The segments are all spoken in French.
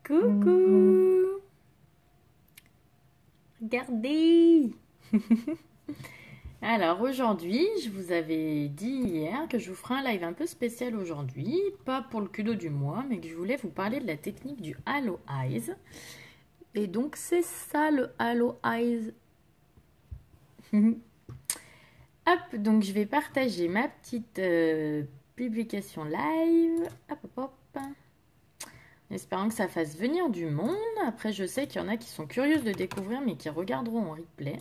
Coucou! Regardez! Alors aujourd'hui, je vous avais dit hier que je vous ferai un live un peu spécial aujourd'hui, pas pour le culot du mois, mais que je voulais vous parler de la technique du Halo Eyes. Et donc c'est ça le Halo Eyes. Hop, donc je vais partager ma petite publication live. Hop, hop, hop. En espérant que ça fasse venir du monde. Après, je sais qu'il y en a qui sont curieuses de découvrir, mais qui regarderont en replay.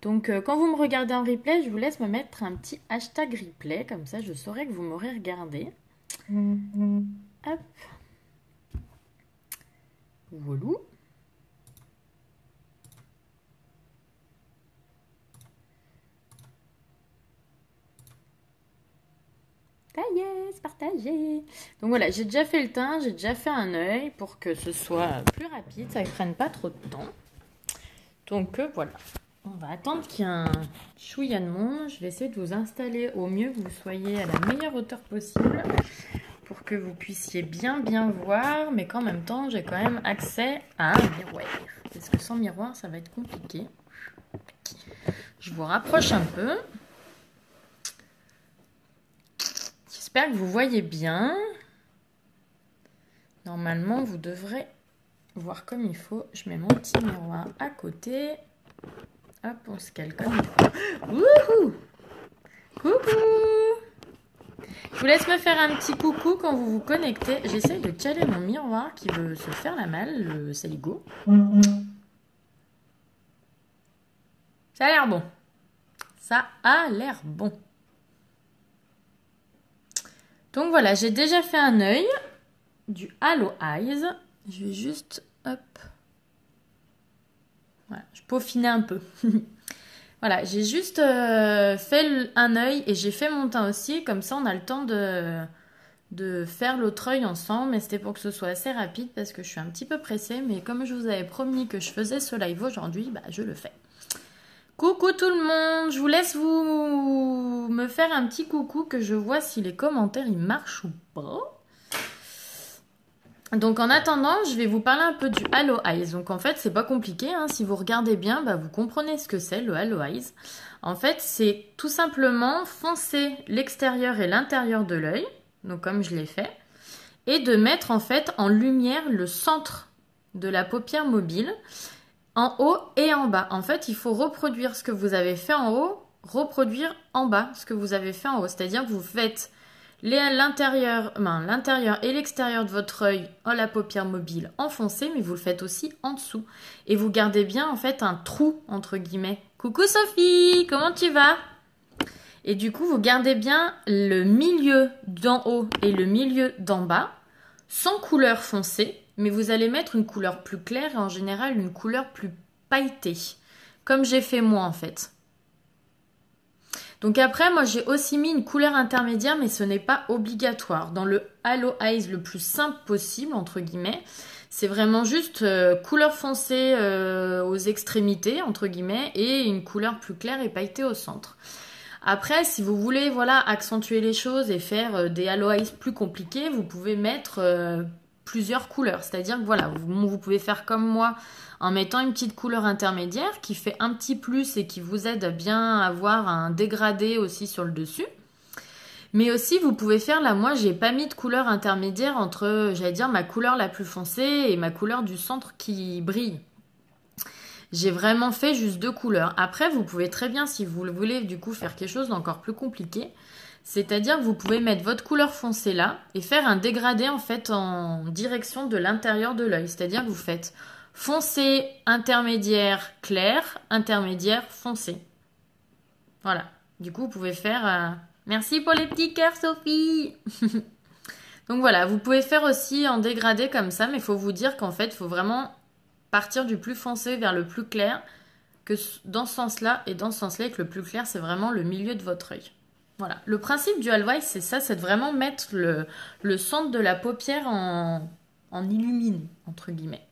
Donc, quand vous me regardez en replay, je vous laisse me mettre un petit hashtag replay. Comme ça, je saurai que vous m'aurez regardé. Hop. Voilà. Ça y est, c'est partagé. Donc voilà, j'ai déjà fait le teint, j'ai déjà fait un œil pour que ce soit plus rapide, ça ne prenne pas trop de temps. Donc voilà, on va attendre qu'il y ait un chouïa de monde. Je vais essayer de vous installer au mieux, que vous soyez à la meilleure hauteur possible pour que vous puissiez bien voir, mais qu'en même temps, j'ai quand même accès à un miroir. Parce que sans miroir, ça va être compliqué. Je vous rapproche un peu. J'espère que vous voyez bien. Normalement, vous devrez voir comme il faut. Je mets mon petit miroir à côté. Hop, on se cale comme il faut. Wouhou! Coucou! Je vous laisse me faire un petit coucou quand vous vous connectez. J'essaie de caler mon miroir qui veut se faire la malle, le Saligo. Ça a l'air bon. Ça a l'air bon. Donc voilà, j'ai déjà fait un œil du Halo Eyes. Je vais juste, hop, voilà, je peaufinais un peu. Voilà, j'ai juste fait un œil et j'ai fait mon teint aussi. Comme ça, on a le temps de faire l'autre œil ensemble. Mais c'était pour que ce soit assez rapide parce que je suis un petit peu pressée. Mais comme je vous avais promis que je faisais ce live aujourd'hui, bah, je le fais. Coucou tout le monde, je vous laisse vous me faire un petit coucou que je vois si les commentaires ils marchent ou pas. Donc en attendant, je vais vous parler un peu du Halo Eyes. Donc en fait, c'est pas compliqué, hein. Si vous regardez bien, bah, vous comprenez ce que c'est le Halo Eyes. En fait, c'est tout simplement foncer l'extérieur et l'intérieur de l'œil, donc comme je l'ai fait, et de mettre en fait en lumière le centre de la paupière mobile, en haut et en bas. En fait, il faut reproduire ce que vous avez fait en haut, reproduire en bas ce que vous avez fait en haut. C'est-à-dire que vous faites l'intérieur et l'extérieur de votre œil en la paupière mobile enfoncé, mais vous le faites aussi en dessous. Et vous gardez bien en fait un trou, entre guillemets. Coucou Sophie, comment tu vas? Et du coup, vous gardez bien le milieu d'en haut et le milieu d'en bas, sans couleur foncée, mais vous allez mettre une couleur plus claire et en général une couleur plus pailletée, comme j'ai fait moi en fait. Donc après, moi j'ai aussi mis une couleur intermédiaire, mais ce n'est pas obligatoire. Dans le Halo Eyes le plus simple possible, entre guillemets, c'est vraiment juste couleur foncée aux extrémités, entre guillemets, et une couleur plus claire et pailletée au centre. Après, si vous voulez voilà, accentuer les choses et faire des Halo Eyes plus compliqués, vous pouvez mettre plusieurs couleurs. C'est-à-dire que voilà, vous pouvez faire comme moi en mettant une petite couleur intermédiaire qui fait un petit plus et qui vous aide à bien avoir un dégradé aussi sur le dessus. Mais aussi, vous pouvez faire, là, moi, j'ai pas mis de couleur intermédiaire entre, j'allais dire, ma couleur la plus foncée et ma couleur du centre qui brille. J'ai vraiment fait juste deux couleurs. Après, vous pouvez très bien, si vous le voulez, du coup, faire quelque chose d'encore plus compliqué. C'est-à-dire que vous pouvez mettre votre couleur foncée là et faire un dégradé, en fait, en direction de l'intérieur de l'œil. C'est-à-dire que vous faites foncé, intermédiaire, clair, intermédiaire, foncé. Voilà. Du coup, vous pouvez faire... Merci pour les petits cœurs, Sophie. Donc voilà, vous pouvez faire aussi en dégradé comme ça, mais il faut vous dire qu'en fait, il faut vraiment partir du plus foncé vers le plus clair, que dans ce sens-là, et dans ce sens-là, que le plus clair, c'est vraiment le milieu de votre œil. Voilà. Le principe du Halo Eyes, c'est ça, c'est de vraiment mettre le centre de la paupière en illuminé, entre guillemets.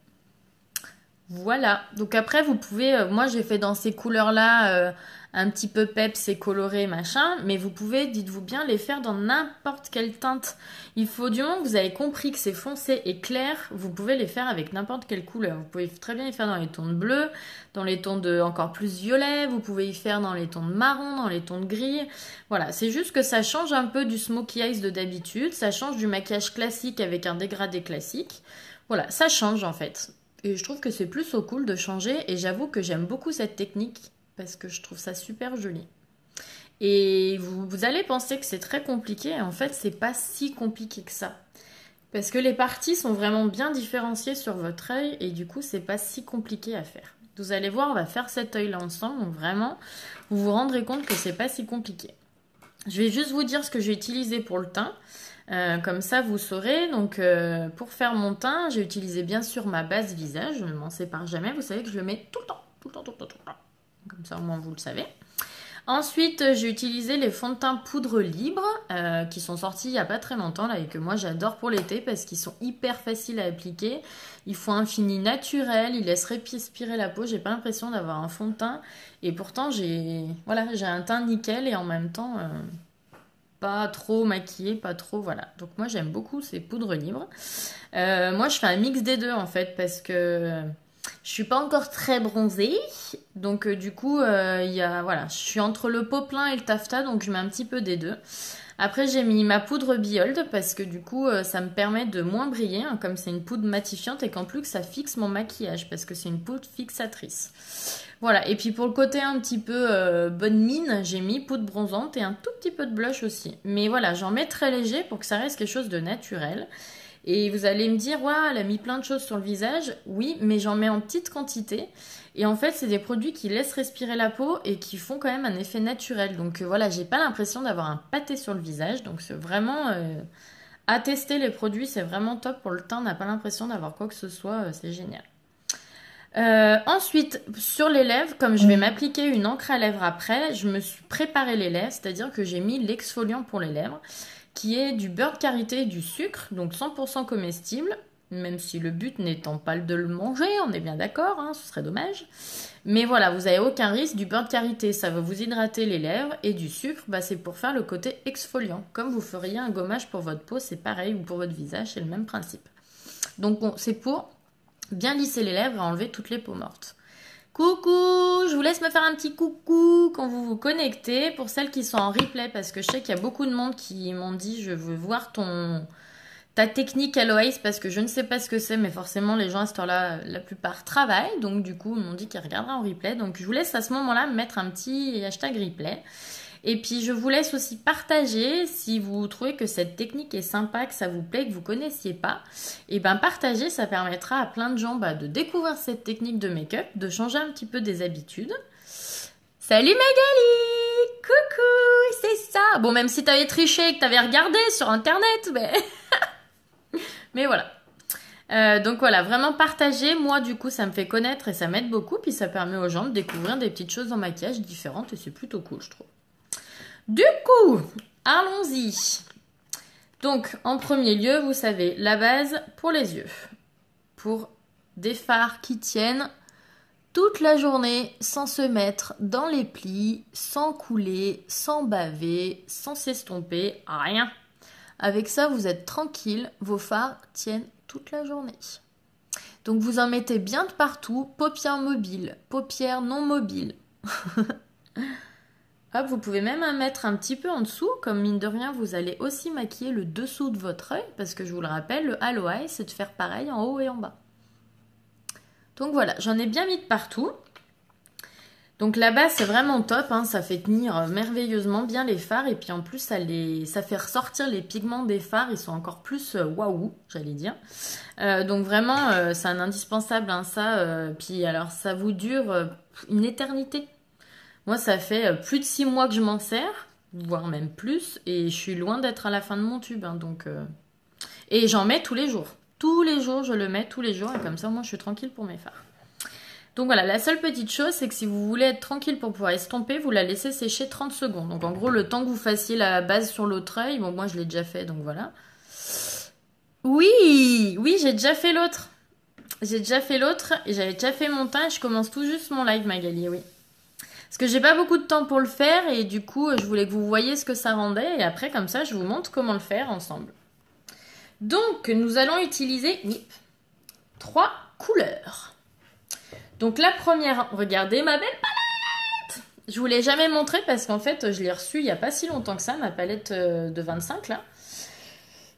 Voilà. Donc après, vous pouvez, moi j'ai fait dans ces couleurs-là, un petit peu peps et coloré, machin, mais vous pouvez, dites-vous bien, les faire dans n'importe quelle teinte. Il faut, du moment que vous avez compris que c'est foncé et clair, vous pouvez les faire avec n'importe quelle couleur. Vous pouvez très bien les faire dans les tons de bleu, dans les tons de encore plus violet, vous pouvez y faire dans les tons de marron, dans les tons de gris. Voilà, c'est juste que ça change un peu du smokey eyes de d'habitude, ça change du maquillage classique avec un dégradé classique. Voilà, ça change en fait. Et je trouve que c'est plus au cool de changer et j'avoue que j'aime beaucoup cette technique parce que je trouve ça super joli. Et vous allez penser que c'est très compliqué et en fait c'est pas si compliqué que ça. Parce que les parties sont vraiment bien différenciées sur votre œil et du coup c'est pas si compliqué à faire. Vous allez voir, on va faire cet œil là ensemble, donc vraiment vous vous rendrez compte que c'est pas si compliqué. Je vais juste vous dire ce que j'ai utilisé pour le teint. Comme ça, vous saurez. Donc, pour faire mon teint, j'ai utilisé bien sûr ma base visage. Je ne m'en sépare jamais. Vous savez que je le mets tout le temps, tout le temps, tout le temps, tout le temps. Comme ça, au moins, vous le savez. Ensuite, j'ai utilisé les fonds de teint poudre libre qui sont sortis il n'y a pas très longtemps là, et que moi, j'adore pour l'été parce qu'ils sont hyper faciles à appliquer. Ils font un fini naturel, ils laissent respirer la peau. J'ai pas l'impression d'avoir un fond de teint. Et pourtant, j'ai un teint nickel et en même temps... pas trop maquillée, pas trop, voilà. Donc moi j'aime beaucoup ces poudres libres. Moi je fais un mix des deux en fait parce que je suis pas encore très bronzée. Donc du coup voilà, je suis entre le peau plein et le taffetas donc je mets un petit peu des deux. Après j'ai mis ma poudre Biold parce que du coup ça me permet de moins briller hein, comme c'est une poudre matifiante et qu'en plus ça fixe mon maquillage parce que c'est une poudre fixatrice. Voilà, et puis pour le côté un petit peu bonne mine, j'ai mis poudre bronzante et un tout petit peu de blush aussi. Mais voilà, j'en mets très léger pour que ça reste quelque chose de naturel. Et vous allez me dire, ouais, elle a mis plein de choses sur le visage. Oui, mais j'en mets en petite quantité. Et en fait, c'est des produits qui laissent respirer la peau et qui font quand même un effet naturel. Donc voilà, j'ai pas l'impression d'avoir un pâté sur le visage. Donc c'est vraiment à tester les produits, c'est vraiment top pour le teint. On n'a pas l'impression d'avoir quoi que ce soit, c'est génial. Ensuite, sur les lèvres, comme je vais m'appliquer une encre à lèvres après, je me suis préparé les lèvres, c'est-à-dire que j'ai mis l'exfoliant pour les lèvres, qui est du beurre de karité et du sucre, donc 100% comestible, même si le but n'étant pas de le manger, on est bien d'accord, hein, ce serait dommage. Mais voilà, vous n'avez aucun risque, du beurre de karité, ça va vous hydrater les lèvres, et du sucre, bah, c'est pour faire le côté exfoliant. Comme vous feriez un gommage pour votre peau, c'est pareil, ou pour votre visage, c'est le même principe. Donc bon, c'est pour... bien lisser les lèvres et enlever toutes les peaux mortes. Coucou, je vous laisse me faire un petit coucou quand vous vous connectez pour celles qui sont en replay parce que je sais qu'il y a beaucoup de monde qui m'ont dit je veux voir ta technique Aloïs parce que je ne sais pas ce que c'est mais forcément les gens à cette heure-là la plupart travaillent donc du coup ils m'ont dit qu'ils regarderaient en replay donc je vous laisse à ce moment-là mettre un petit hashtag replay. Et puis je vous laisse aussi partager si vous trouvez que cette technique est sympa, que ça vous plaît, que vous ne connaissiez pas. Et bien partager, ça permettra à plein de gens de découvrir cette technique de make-up, de changer un petit peu des habitudes. Salut Magali! Coucou! C'est ça! Bon, même si t'avais triché et que t'avais regardé sur internet, mais voilà. Donc voilà, vraiment partager. Moi, du coup, ça me fait connaître et ça m'aide beaucoup. Puis ça permet aux gens de découvrir des petites choses en maquillage différentes et c'est plutôt cool, je trouve. Du coup, allons-y. Donc, en premier lieu, vous savez, la base pour les yeux. Pour des fards qui tiennent toute la journée sans se mettre dans les plis, sans couler, sans baver, sans s'estomper, rien. Avec ça, vous êtes tranquille, vos fards tiennent toute la journée. Donc, vous en mettez bien de partout, paupières mobiles, paupières non mobiles. Hop, vous pouvez même en mettre un petit peu en dessous, comme mine de rien, vous allez aussi maquiller le dessous de votre œil, parce que je vous le rappelle, le Halo Eye, c'est de faire pareil en haut et en bas. Donc voilà, j'en ai bien mis de partout. Donc la base, c'est vraiment top, hein, ça fait tenir merveilleusement bien les fards, et puis en plus, ça fait ressortir les pigments des fards, ils sont encore plus waouh, j'allais dire. Donc vraiment, c'est un indispensable, hein, ça. Puis alors, ça vous dure une éternité. Moi, ça fait plus de 6 mois que je m'en sers, voire même plus, et je suis loin d'être à la fin de mon tube. Hein, donc, et j'en mets tous les jours. Tous les jours, je le mets tous les jours, et comme ça, moi, je suis tranquille pour mes fards. Donc voilà, la seule petite chose, c'est que si vous voulez être tranquille pour pouvoir estomper, vous la laissez sécher 30 secondes. Donc en gros, le temps que vous fassiez la base sur l'autre œil, bon, moi, je l'ai déjà fait, donc voilà. Oui, j'ai déjà fait l'autre. J'ai déjà fait l'autre et j'avais déjà fait mon teint et je commence tout juste mon live, Magali, oui. Parce que j'ai pas beaucoup de temps pour le faire et du coup, je voulais que vous voyiez ce que ça rendait et après, comme ça, je vous montre comment le faire ensemble. Donc, nous allons utiliser 3 couleurs. Donc, la première, regardez ma belle palette! Je vous l'ai jamais montré parce qu'en fait, je l'ai reçue il n'y a pas si longtemps que ça, ma palette de 25 là.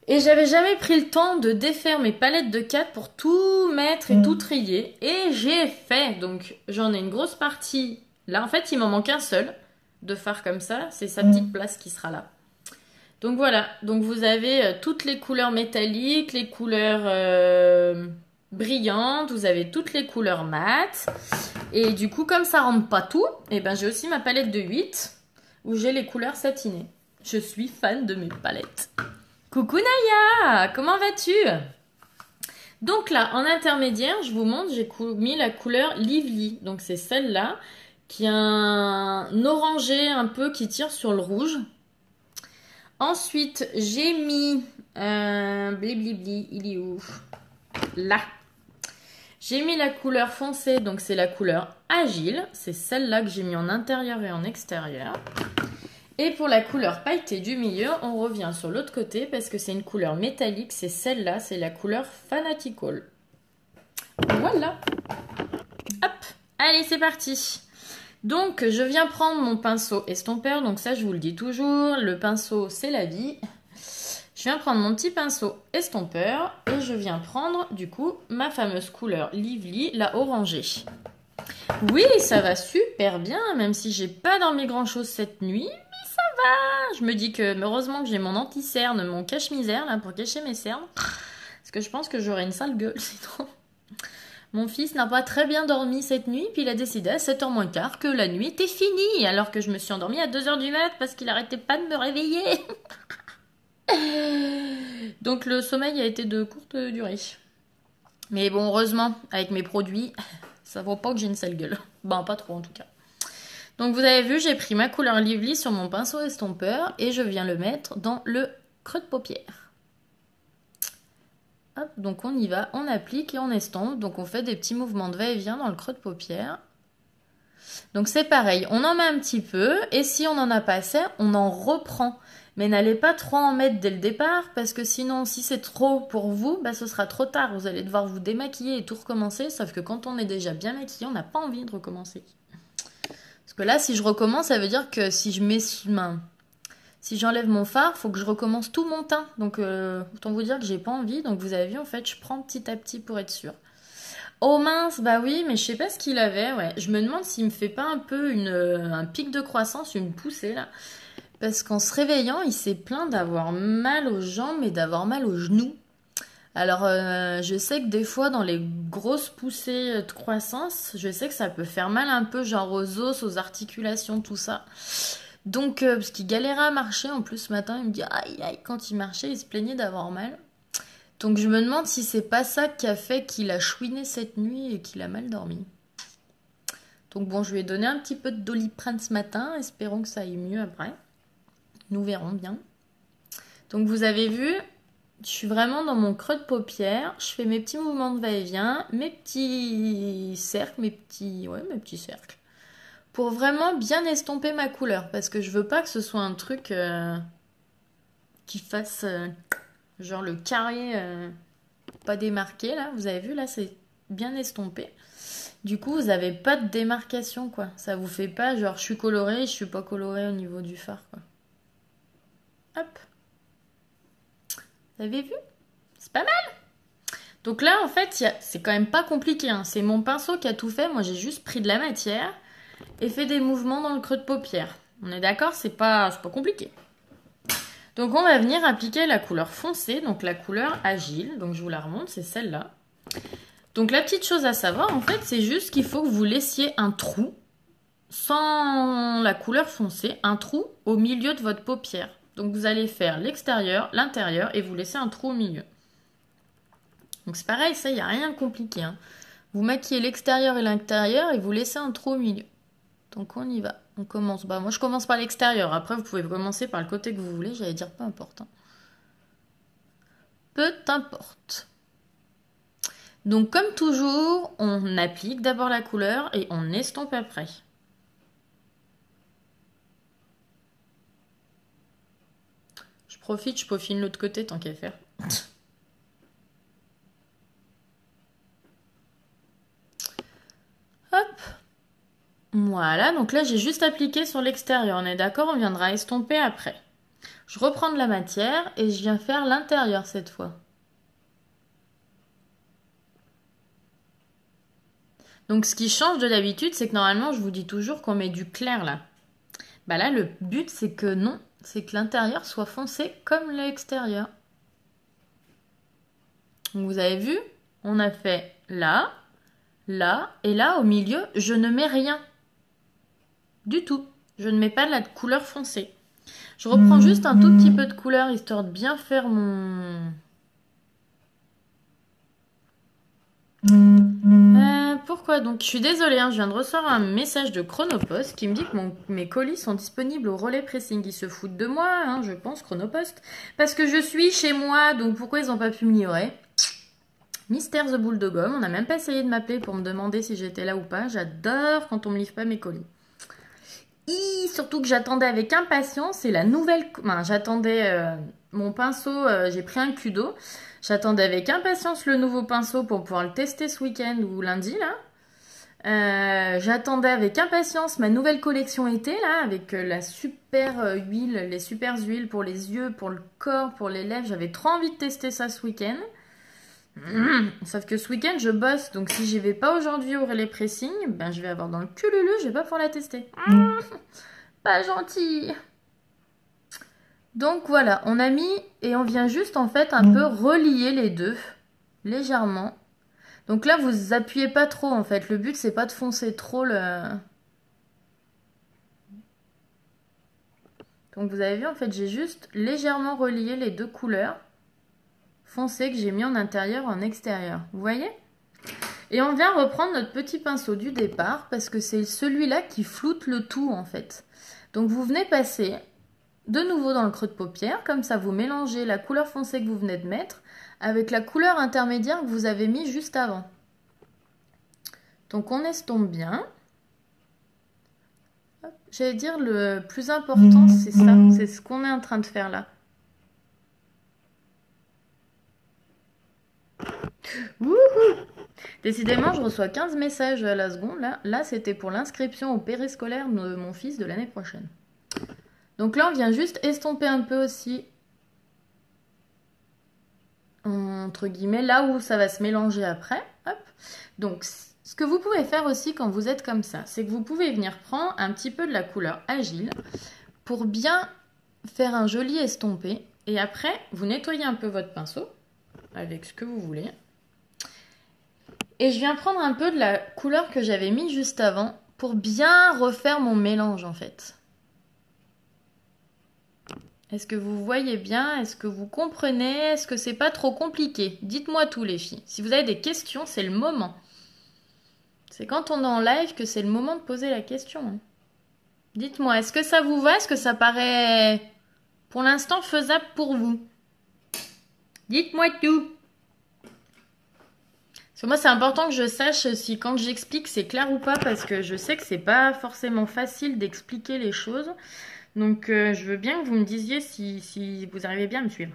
Et j'avais jamais pris le temps de défaire mes palettes de 4 pour tout mettre et tout trier. Et j'ai fait. Donc, j'en ai une grosse partie. Là, en fait, il m'en manque un seul de fard comme ça. C'est sa petite place qui sera là. Donc, voilà. Donc, vous avez toutes les couleurs métalliques, les couleurs brillantes. Vous avez toutes les couleurs mates. Et du coup, comme ça rentre pas tout, et ben, j'ai aussi ma palette de 8 où j'ai les couleurs satinées. Je suis fan de mes palettes. Coucou Naya, comment vas-tu? Donc là, en intermédiaire, je vous montre, j'ai mis la couleur Lively. Donc c'est celle-là, qui a un orangé un peu qui tire sur le rouge. Ensuite, j'ai mis... Bliblibli, il est où? Là. J'ai mis la couleur foncée, donc c'est la couleur Agile. C'est celle-là que j'ai mis en intérieur et en extérieur. Et pour la couleur pailletée du milieu, on revient sur l'autre côté parce que c'est une couleur métallique. C'est celle-là, c'est la couleur Fanatical. Voilà. Hop, allez, c'est parti. Donc, je viens prendre mon pinceau estompeur. Donc ça, je vous le dis toujours, le pinceau, c'est la vie. Je viens prendre mon petit pinceau estompeur et je viens prendre, du coup, ma fameuse couleur Lively, la orangée. Oui, ça va super bien, même si j'ai pas dormi grand-chose cette nuit. Je me dis que heureusement que j'ai mon anti-cerne, mon cache-misère là pour cacher mes cernes. Parce que je pense que j'aurais une sale gueule sinon. Mon fils n'a pas très bien dormi cette nuit, puis il a décidé à 7h moins quart que la nuit était finie, alors que je me suis endormie à 2h du mat parce qu'il arrêtait pas de me réveiller. Donc le sommeil a été de courte durée. Mais bon, heureusement, avec mes produits, ça vaut pas que j'ai une sale gueule. Ben, pas trop en tout cas. Donc vous avez vu, j'ai pris ma couleur Lively sur mon pinceau estompeur et je viens le mettre dans le creux de paupière. Hop, donc on y va, on applique et on estompe. Donc on fait des petits mouvements de va-et-vient dans le creux de paupière. Donc c'est pareil, on en met un petit peu et si on en a pas assez, on en reprend. Mais n'allez pas trop en mettre dès le départ parce que sinon, si c'est trop pour vous, bah, ce sera trop tard. Vous allez devoir vous démaquiller et tout recommencer. Sauf que quand on est déjà bien maquillé, on n'a pas envie de recommencer. Parce que là, si je recommence, ça veut dire que si je mets si j'enlève mon fard, faut que je recommence tout mon teint. Donc, autant vous dire que j'ai pas envie. Donc, vous avez vu, en fait, je prends petit à petit pour être sûre. Oh mince, bah oui, mais je sais pas ce qu'il avait, ouais. Je me demande s'il me fait pas un peu un pic de croissance, une poussée, là. Parce qu'en se réveillant, il s'est plaint d'avoir mal aux jambes et d'avoir mal aux genoux. Alors, je sais que des fois, dans les grosses poussées de croissance, je sais que ça peut faire mal un peu, genre aux os, aux articulations, tout ça. Donc, parce qu'il galérait à marcher, en plus, ce matin, il me dit, aïe, aïe, quand il marchait, il se plaignait d'avoir mal. Donc, je me demande si c'est pas ça qui a fait qu'il a chouiné cette nuit et qu'il a mal dormi. Donc, bon, je lui ai donné un petit peu de Doliprane ce matin, espérons que ça aille mieux après. Nous verrons bien. Donc, vous avez vu... Je suis vraiment dans mon creux de paupière, je fais mes petits mouvements de va-et-vient, mes petits cercles, mes petits cercles, pour vraiment bien estomper ma couleur, parce que je veux pas que ce soit un truc qui fasse genre le carré pas démarqué, là, vous avez vu, là c'est bien estompé. Du coup, vous avez pas de démarcation, quoi. Ça vous fait pas genre je suis colorée, je suis pas colorée au niveau du fard, quoi. Hop. Vous avez vu? C'est pas mal. Donc là, en fait, c'est quand même pas compliqué. Hein. C'est mon pinceau qui a tout fait. Moi, j'ai juste pris de la matière et fait des mouvements dans le creux de paupière. On est d'accord? C'est pas compliqué. Donc, on va venir appliquer la couleur foncée, donc la couleur agile. Donc, je vous la remonte, c'est celle-là. Donc, la petite chose à savoir, en fait, c'est juste qu'il faut que vous laissiez un trou, sans la couleur foncée, un trou au milieu de votre paupière. Donc, vous allez faire l'extérieur, l'intérieur et vous laissez un trou au milieu. Donc, c'est pareil, ça, il n'y a rien de compliqué. Hein. Vous maquillez l'extérieur et l'intérieur et vous laissez un trou au milieu. Donc, on y va. On commence. Bah, moi, je commence par l'extérieur. Après, vous pouvez commencer par le côté que vous voulez. J'allais dire peu importe. Hein. Peu importe. Donc comme toujours, on applique d'abord la couleur et on estompe après. Je profite, je peaufine l'autre côté tant qu'à faire. Hop. Voilà, donc là j'ai juste appliqué sur l'extérieur, on est d'accord, on viendra estomper après. Je reprends de la matière et je viens faire l'intérieur cette fois. Donc ce qui change de d'habitude, c'est que normalement je vous dis toujours qu'on met du clair là. Bah là le but c'est que non, c'est que l'intérieur soit foncé comme l'extérieur. Donc vous avez vu, on a fait là, là et là au milieu, je ne mets rien. Du tout. Je ne mets pas de la couleur foncée. Je reprends juste un tout petit peu de couleur histoire de bien faire mon... pourquoi donc? Je suis désolée, hein, je viens de recevoir un message de Chronopost qui me dit que mes colis sont disponibles au relais pressing. Ils se foutent de moi, hein, je pense, Chronopost. Parce que je suis chez moi, donc pourquoi ils n'ont pas pu me livrer? Mystère the Boule de Gomme, on n'a même pas essayé de m'appeler pour me demander si j'étais là ou pas. J'adore quand on me livre pas mes colis. Surtout que j'attendais avec impatience, et la nouvelle... Enfin, j'attendais mon pinceau, j'ai pris un Kudo. J'attendais avec impatience le nouveau pinceau pour pouvoir le tester ce week-end ou lundi, là. J'attendais avec impatience ma nouvelle collection été, là, avec la super huile, les super huiles pour les yeux, pour le corps, pour les lèvres. J'avais trop envie de tester ça ce week-end. Sauf que ce week-end, je bosse, donc si j'y vais pas aujourd'hui au relais pressing, ben je vais avoir dans le cululu, je vais pas pouvoir la tester. Pas gentil. Donc voilà, on a mis et on vient juste en fait un peu relier les deux, légèrement. Donc là, vous appuyez pas trop en fait, le but c'est pas de foncer trop le... Donc vous avez vu en fait, j'ai juste légèrement relié les deux couleurs foncées que j'ai mis en intérieur, en extérieur. Vous voyez? Et on vient reprendre notre petit pinceau du départ parce que c'est celui-là qui floute le tout en fait. Donc vous venez passer de nouveau dans le creux de paupière, comme ça vous mélangez la couleur foncée que vous venez de mettre avec la couleur intermédiaire que vous avez mis juste avant. Donc on estompe bien. J'allais dire le plus important c'est ça, c'est ce qu'on est en train de faire là. Wouhou! Décidément, je reçois 15 messages à la seconde. Là c'était pour l'inscription au périscolaire de mon fils de l'année prochaine. Donc là, on vient juste estomper un peu aussi, entre guillemets, là où ça va se mélanger après. Hop. Donc, ce que vous pouvez faire aussi quand vous êtes comme ça, c'est que vous pouvez venir prendre un petit peu de la couleur agile pour bien faire un joli estompé. Et après, vous nettoyez un peu votre pinceau avec ce que vous voulez. Et je viens prendre un peu de la couleur que j'avais mis juste avant pour bien refaire mon mélange en fait. Est-ce que vous voyez bien? Est-ce que vous comprenez? Est-ce que c'est pas trop compliqué? Dites-moi tout les filles. Si vous avez des questions, c'est le moment. C'est quand on est en live que c'est le moment de poser la question. Dites-moi, est-ce que ça vous va? Est-ce que ça paraît pour l'instant faisable pour vous? Dites-moi tout. Parce que moi, c'est important que je sache si quand j'explique c'est clair ou pas, parce que je sais que c'est pas forcément facile d'expliquer les choses. Donc, je veux bien que vous me disiez si vous arrivez bien à me suivre.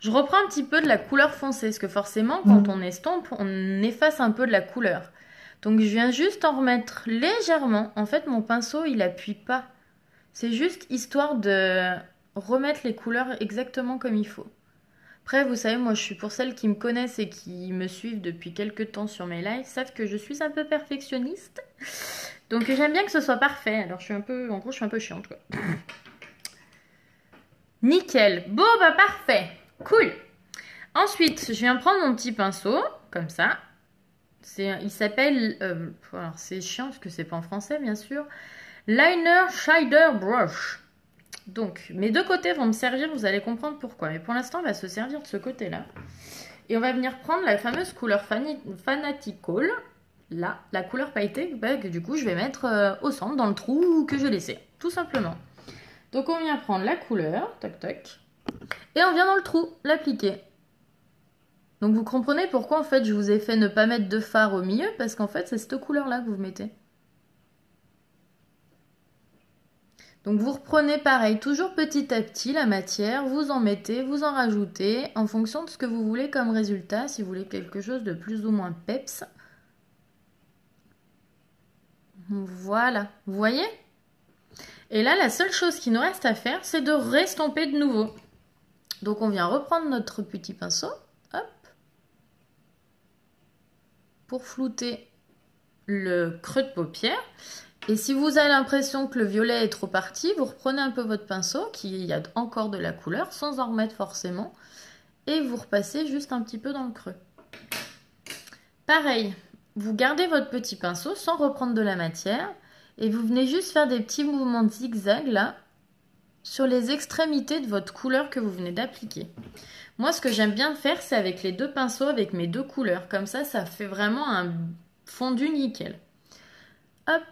Je reprends un petit peu de la couleur foncée, parce que forcément, quand on estompe, on efface un peu de la couleur. Donc, je viens juste en remettre légèrement. En fait, mon pinceau, il appuie pas. C'est juste histoire de remettre les couleurs exactement comme il faut. Après, vous savez, moi, je suis pour celles qui me connaissent et qui me suivent depuis quelques temps sur mes lives, savent que je suis un peu perfectionniste. Donc j'aime bien que ce soit parfait. Alors je suis un peu, en gros, je suis un peu chiante quoi. Nickel. Bon bah parfait. Cool. Ensuite, je viens prendre mon petit pinceau comme ça. Il s'appelle, alors c'est chiant parce que c'est pas en français bien sûr. Liner Shader Brush. Donc mes deux côtés vont me servir. Vous allez comprendre pourquoi. Mais pour l'instant, on va se servir de ce côté-là. Et on va venir prendre la fameuse couleur Fanatical. Là, la couleur pailletée, que du coup je vais mettre au centre, dans le trou que je laissais, tout simplement. Donc on vient prendre la couleur, tac tac, et on vient dans le trou, l'appliquer. Donc vous comprenez pourquoi en fait je vous ai fait ne pas mettre de fard au milieu, parce qu'en fait c'est cette couleur-là que vous mettez. Donc vous reprenez pareil, toujours petit à petit la matière, vous en mettez, vous en rajoutez, en fonction de ce que vous voulez comme résultat, si vous voulez quelque chose de plus ou moins peps. Voilà, vous voyez? Et là, la seule chose qui nous reste à faire, c'est de restomper de nouveau. Donc on vient reprendre notre petit pinceau, hop, pour flouter le creux de paupière. Et si vous avez l'impression que le violet est trop parti, vous reprenez un peu votre pinceau, qui y a encore de la couleur, sans en remettre forcément, et vous repassez juste un petit peu dans le creux. Pareil, vous gardez votre petit pinceau sans reprendre de la matière, et vous venez juste faire des petits mouvements de zigzag là, sur les extrémités de votre couleur que vous venez d'appliquer. Moi, ce que j'aime bien faire, c'est avec les deux pinceaux, avec mes deux couleurs. Comme ça fait vraiment un fondu nickel. Hop,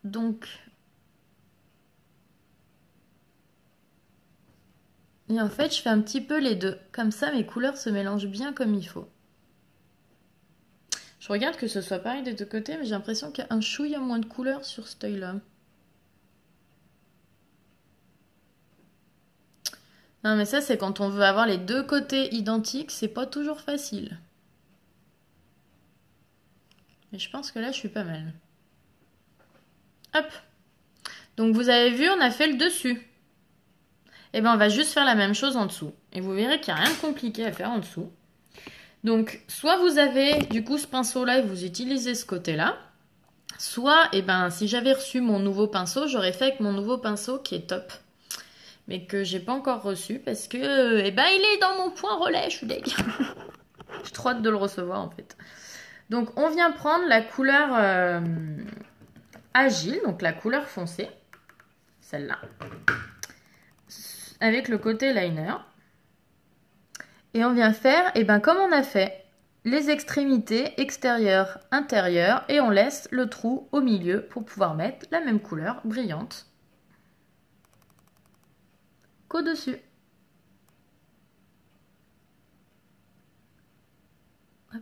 donc. Et en fait, je fais un petit peu les deux. Comme ça, mes couleurs se mélangent bien comme il faut. Je regarde que ce soit pareil des deux côtés, mais j'ai l'impression qu'il y a un chouïa moins de couleurs sur ce œil-là. Non, mais ça, c'est quand on veut avoir les deux côtés identiques, c'est pas toujours facile. Mais je pense que là, je suis pas mal. Hop. Donc, vous avez vu, on a fait le dessus. Et ben, on va juste faire la même chose en dessous. Et vous verrez qu'il n'y a rien de compliqué à faire en dessous. Donc, soit vous avez, du coup, ce pinceau-là et vous utilisez ce côté-là. Soit, et ben, si j'avais reçu mon nouveau pinceau, j'aurais fait avec mon nouveau pinceau qui est top. Mais que j'ai pas encore reçu parce que, eh ben, il est dans mon point relais, je suis deg. J'ai trop hâte de le recevoir, en fait. Donc, on vient prendre la couleur Agile, donc la couleur foncée. Celle-là. Avec le côté liner. Et on vient faire, et ben, comme on a fait les extrémités extérieures, intérieures, et on laisse le trou au milieu pour pouvoir mettre la même couleur brillante qu'au-dessus. Hop.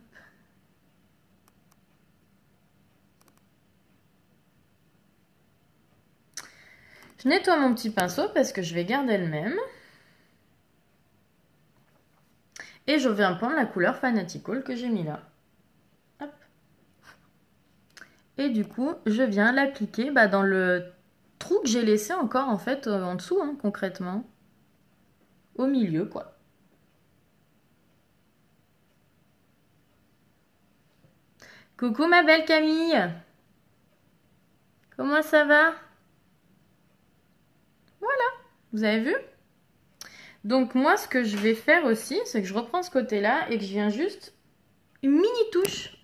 Je nettoie mon petit pinceau parce que je vais garder le même. Et je viens prendre la couleur Fanatical que j'ai mis là. Hop. Et du coup, je viens l'appliquer dans le trou que j'ai laissé encore en fait en dessous, hein, concrètement. Au milieu, quoi. Coucou ma belle Camille. Comment ça va? Voilà, vous avez vu? Donc moi, ce que je vais faire aussi, c'est que je reprends ce côté-là et que je viens juste une mini touche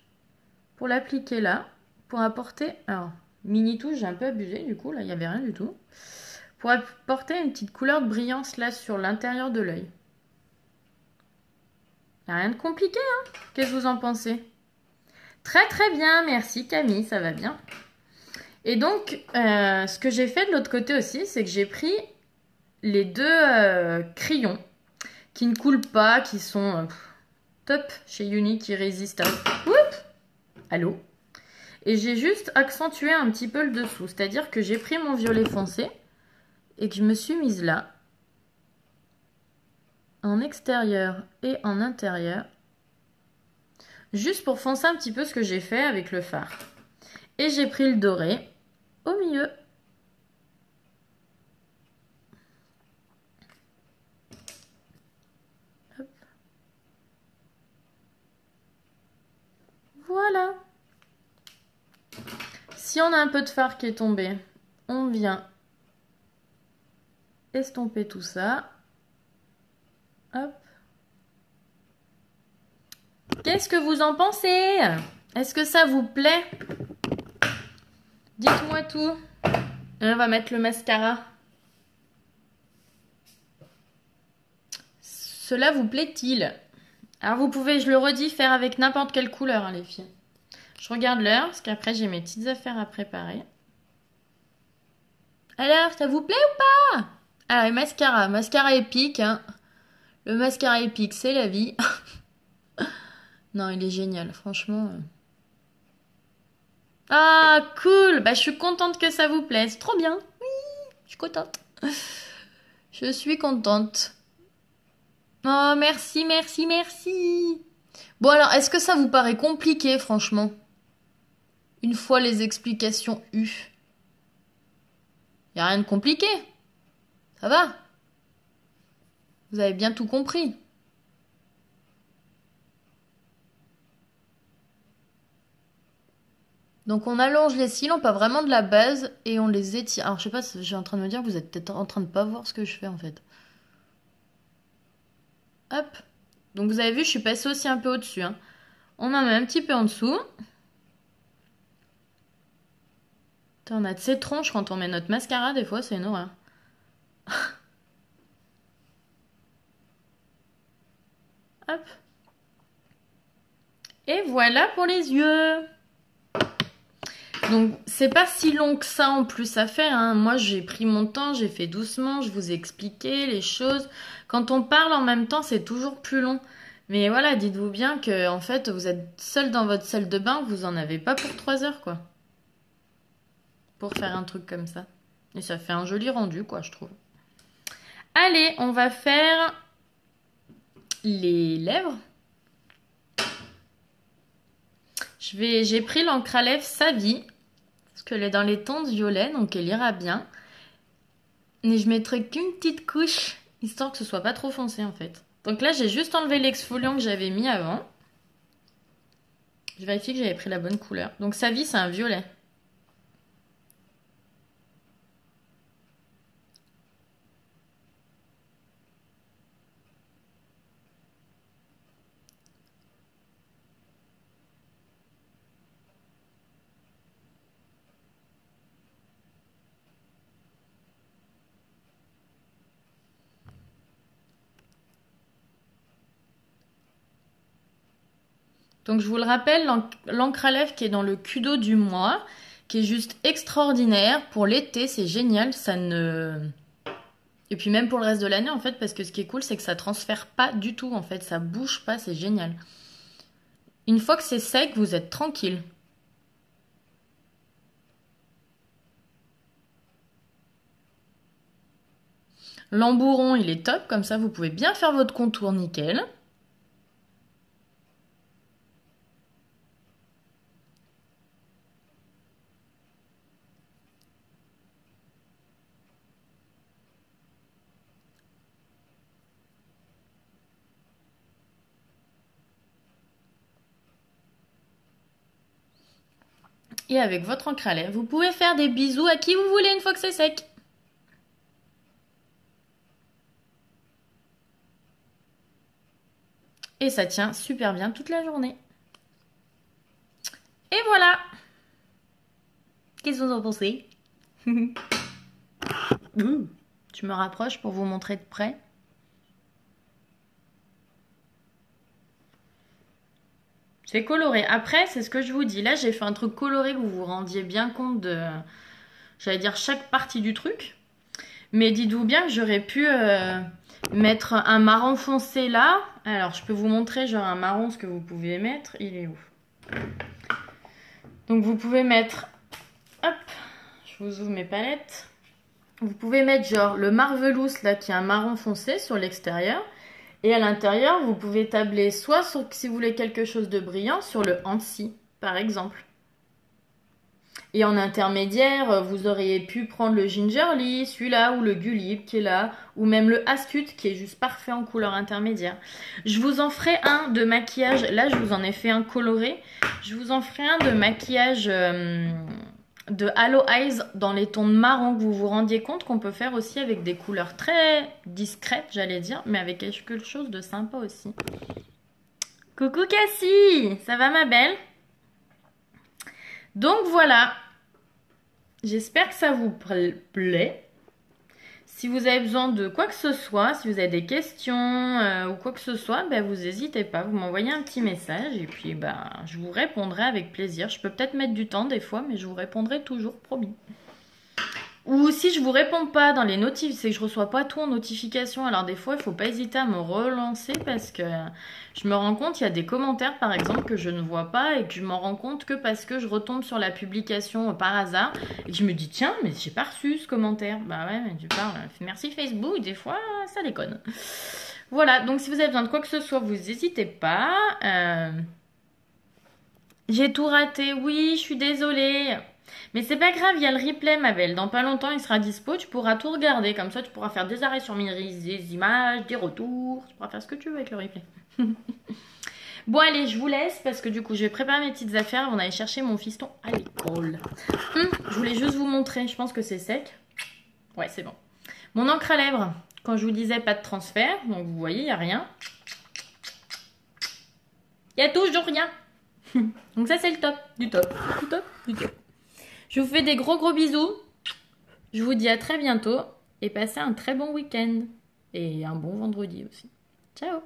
pour l'appliquer là, pour apporter... Alors, mini touche, j'ai un peu abusé du coup, là, il n'y avait rien du tout. Pour apporter une petite couleur de brillance là sur l'intérieur de l'œil. Il n'y a rien de compliqué, hein? Qu'est-ce que vous en pensez? Très très bien, merci Camille, ça va bien. Et donc, ce que j'ai fait de l'autre côté aussi, c'est que j'ai pris les deux crayons qui ne coulent pas, qui sont top chez Uni, qui résistent à... Oups! Allô? Et j'ai juste accentué un petit peu le dessous, c'est-à-dire que j'ai pris mon violet foncé et que je me suis mise là, en extérieur et en intérieur, juste pour foncer un petit peu ce que j'ai fait avec le fard. Et j'ai pris le doré au milieu. Hop. Voilà. Si on a un peu de fard qui est tombé, on vient estomper tout ça. Hop. Qu'est-ce que vous en pensez? Est-ce que ça vous plaît? Dites-moi tout. Et on va mettre le mascara. Cela vous plaît-il? Alors vous pouvez, je le redis, faire avec n'importe quelle couleur, hein, les filles. Je regarde l'heure, parce qu'après j'ai mes petites affaires à préparer. Alors, ça vous plaît ou pas? Alors, mascara épique, hein. Le mascara épique, c'est la vie. Non, il est génial, franchement. Ah, cool! Bah, je suis contente que ça vous plaise. Trop bien. Oui, je suis contente. Je suis contente. Oh, merci, merci, merci. Bon, alors, est-ce que ça vous paraît compliqué, franchement? Une fois les explications eues. Y a rien de compliqué. Ça va? Vous avez bien tout compris. Donc on allonge les cils, on pas vraiment de la base et on les étire. Alors je sais pas, je suis en train de me dire que vous êtes peut-être en train de pas voir ce que je fais en fait. Hop. Donc vous avez vu, je suis passée aussi un peu au-dessus. Hein. On en met un petit peu en dessous. On a de ces tronches quand on met notre mascara, des fois c'est une horreur. Hop. Et voilà pour les yeux. Donc c'est pas si long que ça en plus à faire. Hein. Moi j'ai pris mon temps, j'ai fait doucement, je vous ai expliqué les choses. Quand on parle en même temps, c'est toujours plus long. Mais voilà, dites-vous bien que en fait vous êtes seul dans votre salle de bain, vous en avez pas pour 3 heures quoi. Pour faire un truc comme ça. Et ça fait un joli rendu quoi, je trouve. Allez, on va faire les lèvres. J'ai pris l'encre à lèvres Savie. Parce qu'elle est dans les tons de violet, donc elle ira bien. Mais je mettrai qu'une petite couche, histoire que ce soit pas trop foncé en fait. Donc là, j'ai juste enlevé l'exfoliant que j'avais mis avant. Je vérifie que j'avais pris la bonne couleur. Donc Savie, c'est un violet. Donc je vous le rappelle, l'encre à lèvres qui est dans le Kudo du mois, qui est juste extraordinaire. Pour l'été, c'est génial, ça ne... Et puis même pour le reste de l'année en fait, parce que ce qui est cool, c'est que ça transfère pas du tout en fait, ça bouge pas, c'est génial. Une fois que c'est sec, vous êtes tranquille. L'embourron, il est top, comme ça vous pouvez bien faire votre contour nickel. Et avec votre encre à lèvres, vous pouvez faire des bisous à qui vous voulez une fois que c'est sec. Et ça tient super bien toute la journée. Et voilà. Qu'est-ce que vous en pensez? Tu me rapproches pour vous montrer de près. C'est coloré. Après, c'est ce que je vous dis. Là, j'ai fait un truc coloré que vous vous rendiez bien compte de, j'allais dire, chaque partie du truc. Mais dites-vous bien que j'aurais pu mettre un marron foncé là. Alors, je peux vous montrer genre un marron, ce que vous pouvez mettre. Il est où? Donc, vous pouvez mettre... Hop, je vous ouvre mes palettes. Vous pouvez mettre genre le Marvelous là, qui est un marron foncé sur l'extérieur. Et à l'intérieur, vous pouvez tabler soit sur, si vous voulez quelque chose de brillant, sur le Hansi, par exemple. Et en intermédiaire, vous auriez pu prendre le Gingerly, celui-là, ou le Gulip qui est là, ou même le Astute qui est juste parfait en couleur intermédiaire. Je vous en ferai un de maquillage, là je vous en ai fait un coloré. Je vous en ferai un de maquillage de Halo Eyes dans les tons de marron, que vous vous rendiez compte qu'on peut faire aussi avec des couleurs très discrètes, j'allais dire, mais avec quelque chose de sympa aussi. Coucou Cassie, ça va ma belle? Donc voilà, j'espère que ça vous plaît. Si vous avez besoin de quoi que ce soit, si vous avez des questions ou quoi que ce soit, ben, vous n'hésitez pas, vous m'envoyez un petit message et puis ben, je vous répondrai avec plaisir. Je peux peut-être mettre du temps des fois, mais je vous répondrai toujours, promis. Ou si je vous réponds pas dans les notifs, c'est que je reçois pas tout en notification. Alors des fois, il faut pas hésiter à me relancer parce que je me rends compte, il y a des commentaires par exemple que je ne vois pas et que je m'en rends compte que parce que je retombe sur la publication par hasard et que je me dis tiens, mais j'ai pas reçu ce commentaire. Bah ouais, mais tu parles. Merci Facebook, des fois ça déconne. Voilà, donc si vous avez besoin de quoi que ce soit, vous n'hésitez pas. J'ai tout raté, oui, je suis désolée. Mais c'est pas grave, il y a le replay, ma belle. Dans pas longtemps, il sera dispo, tu pourras tout regarder. Comme ça, tu pourras faire des arrêts sur Miris, des images, des retours. Tu pourras faire ce que tu veux avec le replay. Bon, allez, je vous laisse parce que du coup, je vais préparer mes petites affaires avant d'aller chercher mon fiston à l'école. Je voulais juste vous montrer, je pense que c'est sec. Ouais, c'est bon. Mon encre à lèvres, quand je vous disais pas de transfert, donc vous voyez, il n'y a rien. Il n'y a toujours rien. Donc ça, c'est le top, du top, du top, du top. Je vous fais des gros bisous. Je vous dis à très bientôt et passez un très bon week-end. Et un bon vendredi aussi. Ciao!